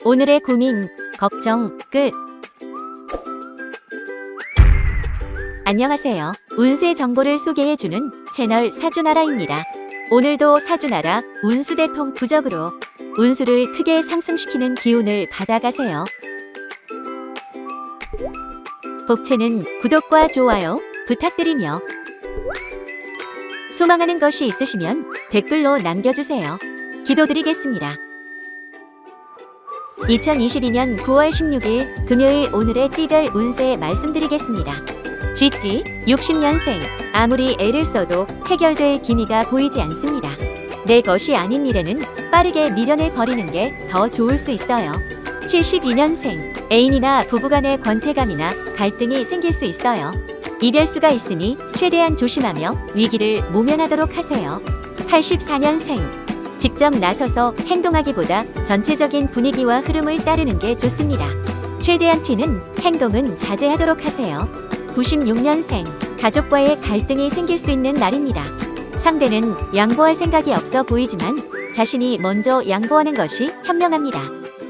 오늘의 고민, 걱정 끝. 안녕하세요. 운세 정보를 소개해주는 채널 사주나라입니다. 오늘도 사주나라 운수대통 부적으로 운수를 크게 상승시키는 기운을 받아가세요. 복채는 구독과 좋아요 부탁드리며 소망하는 것이 있으시면 댓글로 남겨주세요. 기도드리겠습니다. 2022년 9월 16일 금요일 오늘의 띠별 운세 말씀드리겠습니다. 쥐띠 60년생, 아무리 애를 써도 해결될 기미가 보이지 않습니다. 내 것이 아닌 일에는 빠르게 미련을 버리는 게 더 좋을 수 있어요. 72년생, 애인이나 부부간의 권태감이나 갈등이 생길 수 있어요. 이별수가 있으니 최대한 조심하며 위기를 모면하도록 하세요. 84년생, 직접 나서서 행동하기보다 전체적인 분위기와 흐름을 따르는 게 좋습니다. 최대한 튀는 행동은 자제하도록 하세요. 96년생, 가족과의 갈등이 생길 수 있는 날입니다. 상대는 양보할 생각이 없어 보이지만 자신이 먼저 양보하는 것이 현명합니다.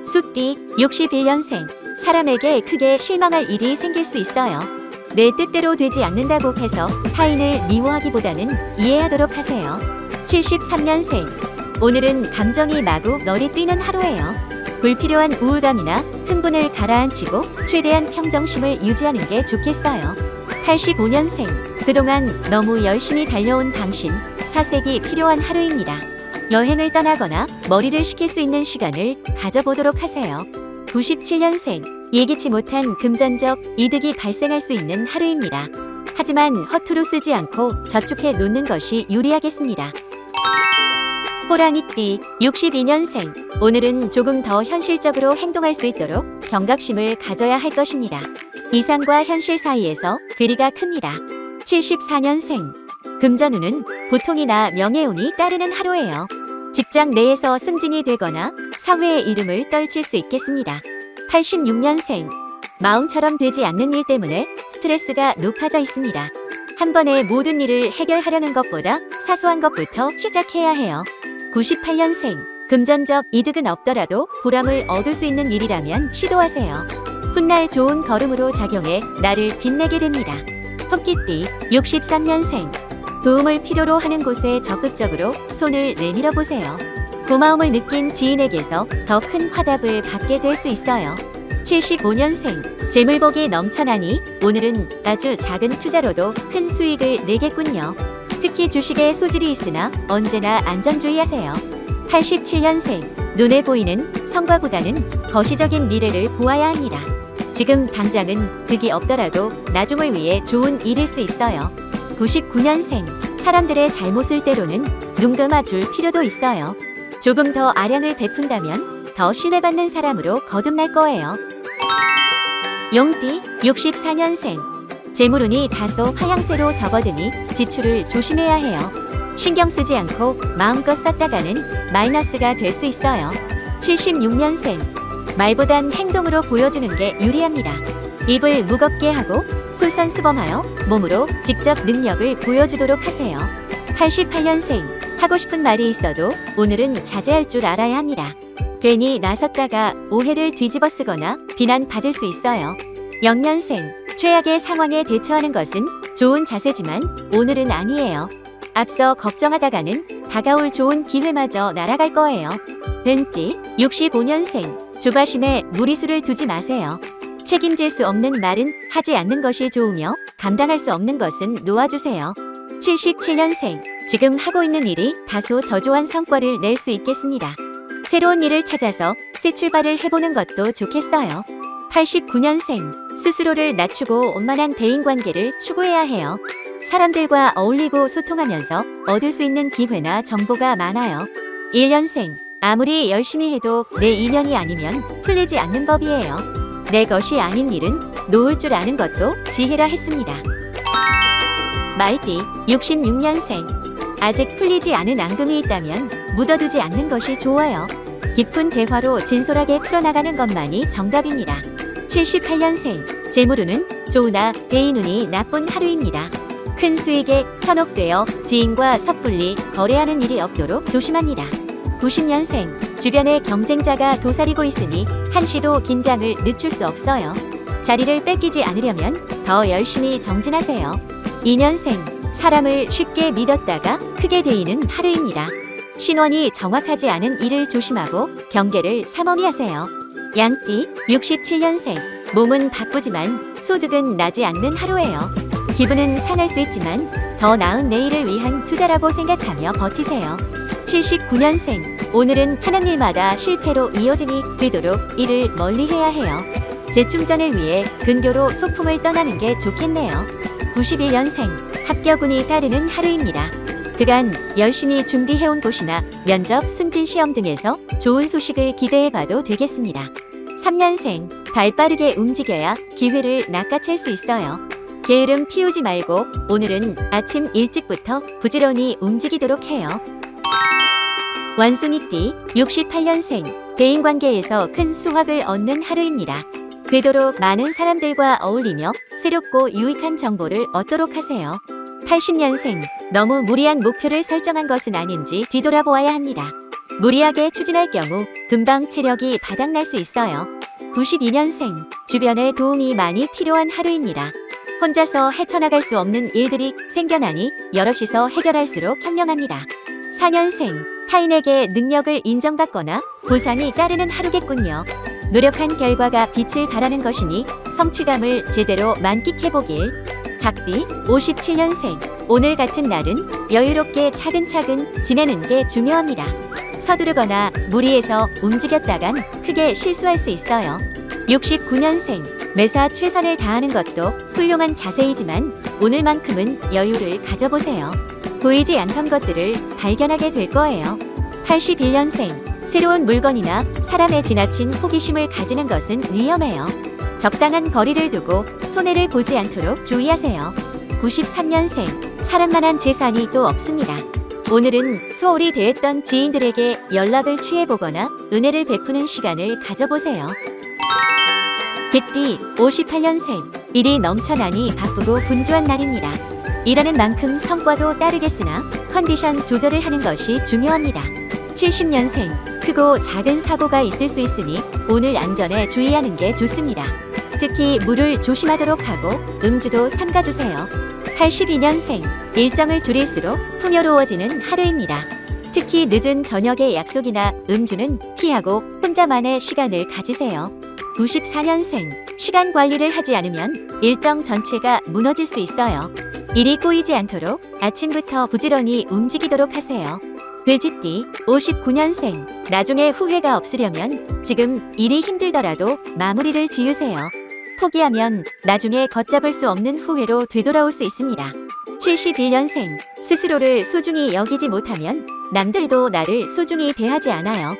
숫띠 61년생, 사람에게 크게 실망할 일이 생길 수 있어요. 내 뜻대로 되지 않는다고 해서 타인을 미워하기보다는 이해하도록 하세요. 73년생, 오늘은 감정이 마구 너리 뛰는 하루예요. 불필요한 우울감이나 흥분을 가라앉히고 최대한 평정심을 유지하는 게 좋겠어요. 85년생, 그동안 너무 열심히 달려온 당신, 사색이 필요한 하루입니다. 여행을 떠나거나 머리를 식힐 수 있는 시간을 가져보도록 하세요. 97년생, 예기치 못한 금전적 이득이 발생할 수 있는 하루입니다. 하지만 허투루 쓰지 않고 저축해 놓는 것이 유리하겠습니다. 호랑이띠 62년생, 오늘은 조금 더 현실적으로 행동할 수 있도록 경각심을 가져야 할 것입니다. 이상과 현실 사이에서 괴리가 큽니다. 74년생, 금전운은 보통이나 명예운이 따르는 하루예요. 직장 내에서 승진이 되거나 사회의 이름을 떨칠 수 있겠습니다. 86년생, 마음처럼 되지 않는 일 때문에 스트레스가 높아져 있습니다. 한 번에 모든 일을 해결하려는 것보다 사소한 것부터 시작해야 해요. 98년생, 금전적 이득은 없더라도 보람을 얻을 수 있는 일이라면 시도하세요. 훗날 좋은 걸음으로 작용해 나를 빛내게 됩니다. 토끼띠 63년생, 도움을 필요로 하는 곳에 적극적으로 손을 내밀어 보세요. 고마움을 느낀 지인에게서 더 큰 화답을 받게 될 수 있어요. 75년생, 재물복이 넘쳐나니 오늘은 아주 작은 투자로도 큰 수익을 내겠군요. 특히 주식에 소질이 있으나 언제나 안전주의하세요. 87년생, 눈에 보이는 성과보다는 거시적인 미래를 보아야 합니다. 지금 당장은 득이 없더라도 나중을 위해 좋은 일일 수 있어요. 99년생, 사람들의 잘못을 때로는 눈 감아줄 필요도 있어요. 조금 더 아량을 베푼다면 더 신뢰받는 사람으로 거듭날 거예요. 용띠 64년생, 재물운이 다소 하향세로 접어드니 지출을 조심해야 해요. 신경 쓰지 않고 마음껏 썼다가는 마이너스가 될 수 있어요. 76년생, 말보단 행동으로 보여주는 게 유리합니다. 입을 무겁게 하고 솔선수범하여 몸으로 직접 능력을 보여주도록 하세요. 88년생, 하고 싶은 말이 있어도 오늘은 자제할 줄 알아야 합니다. 괜히 나섰다가 오해를 뒤집어 쓰거나 비난받을 수 있어요. 0년생, 최악의 상황에 대처하는 것은 좋은 자세지만 오늘은 아니에요. 앞서 걱정하다가는 다가올 좋은 기회마저 날아갈 거예요. 뱀띠 65년생, 조바심에 무리수를 두지 마세요. 책임질 수 없는 말은 하지 않는 것이 좋으며 감당할 수 없는 것은 놓아주세요. 77년생, 지금 하고 있는 일이 다소 저조한 성과를 낼 수 있겠습니다. 새로운 일을 찾아서 새 출발을 해보는 것도 좋겠어요. 89년생, 스스로를 낮추고 원만한 대인관계를 추구해야 해요. 사람들과 어울리고 소통하면서 얻을 수 있는 기회나 정보가 많아요. 1년생, 아무리 열심히 해도 내 인연이 아니면 풀리지 않는 법이에요. 내 것이 아닌 일은 놓을 줄 아는 것도 지혜라 했습니다. 말띠 66년생, 아직 풀리지 않은 앙금이 있다면 묻어두지 않는 것이 좋아요. 깊은 대화로 진솔하게 풀어나가는 것만이 정답입니다. 78년생, 재물운은 좋으나 대인운이 나쁜 하루입니다. 큰 수익에 현혹되어 지인과 섣불리 거래하는 일이 없도록 조심합니다. 90년생, 주변에 경쟁자가 도사리고 있으니 한시도 긴장을 늦출 수 없어요. 자리를 뺏기지 않으려면 더 열심히 정진하세요. 2년생, 사람을 쉽게 믿었다가 크게 데이는 하루입니다. 신원이 정확하지 않은 일을 조심하고 경계를 삼엄히하세요. 양띠, 67년생, 몸은 바쁘지만 소득은 나지 않는 하루예요. 기분은 상할 수 있지만 더 나은 내일을 위한 투자라고 생각하며 버티세요. 79년생, 오늘은 하는 일마다 실패로 이어지니 되도록 일을 멀리해야 해요. 재충전을 위해 근교로 소풍을 떠나는 게 좋겠네요. 91년생, 합격운이 따르는 하루입니다. 그간 열심히 준비해온 곳이나 면접, 승진 시험 등에서 좋은 소식을 기대해봐도 되겠습니다. 3년생, 발 빠르게 움직여야 기회를 낚아챌 수 있어요. 게으름 피우지 말고 오늘은 아침 일찍부터 부지런히 움직이도록 해요. 원숭이띠, 68년생, 대인관계에서 큰 수확을 얻는 하루입니다. 되도록 많은 사람들과 어울리며 새롭고 유익한 정보를 얻도록 하세요. 80년생, 너무 무리한 목표를 설정한 것은 아닌지 뒤돌아보아야 합니다. 무리하게 추진할 경우 금방 체력이 바닥날 수 있어요. 92년생, 주변에 도움이 많이 필요한 하루입니다. 혼자서 헤쳐나갈 수 없는 일들이 생겨나니 여럿이서 해결할수록 현명합니다. 4년생, 타인에게 능력을 인정받거나 보상이 따르는 하루겠군요. 노력한 결과가 빛을 발하는 것이니 성취감을 제대로 만끽해보길. 작띠, 57년생, 오늘 같은 날은 여유롭게 차근차근 지내는 게 중요합니다. 서두르거나 무리해서 움직였다간 크게 실수할 수 있어요. 69년생, 매사 최선을 다하는 것도 훌륭한 자세이지만 오늘만큼은 여유를 가져보세요. 보이지 않던 것들을 발견하게 될 거예요. 81년생, 새로운 물건이나 사람에 지나친 호기심을 가지는 것은 위험해요. 적당한 거리를 두고 손해를 보지 않도록 주의하세요. 93년생, 사람만한 재산이 또 없습니다. 오늘은 소홀히 대했던 지인들에게 연락을 취해보거나 은혜를 베푸는 시간을 가져보세요. 개띠, 58년생, 일이 넘쳐나니 바쁘고 분주한 날입니다. 일하는 만큼 성과도 따르겠으나 컨디션 조절을 하는 것이 중요합니다. 70년생, 크고 작은 사고가 있을 수 있으니 오늘 안전에 주의하는 게 좋습니다. 특히 물을 조심하도록 하고 음주도 삼가주세요. 82년생, 일정을 줄일수록 풍요로워지는 하루입니다. 특히 늦은 저녁의 약속이나 음주는 피하고 혼자만의 시간을 가지세요. 94년생, 시간 관리를 하지 않으면 일정 전체가 무너질 수 있어요. 일이 꼬이지 않도록 아침부터 부지런히 움직이도록 하세요. 돼지띠, 59년생, 나중에 후회가 없으려면 지금 일이 힘들더라도 마무리를 지으세요. 포기하면 나중에 걷잡을 수 없는 후회로 되돌아올 수 있습니다. 71년생, 스스로를 소중히 여기지 못하면 남들도 나를 소중히 대하지 않아요.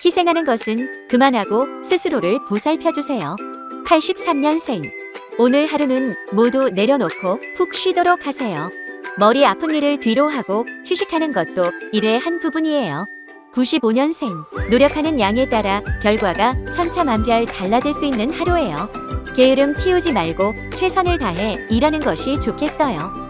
희생하는 것은 그만하고 스스로를 보살펴주세요. 83년생, 오늘 하루는 모두 내려놓고 푹 쉬도록 하세요. 머리 아픈 일을 뒤로 하고 휴식하는 것도 일의 한 부분이에요. 95년생, 노력하는 양에 따라 결과가 천차만별 달라질 수 있는 하루예요. 게으름 피우지 말고 최선을 다해 일하는 것이 좋겠어요.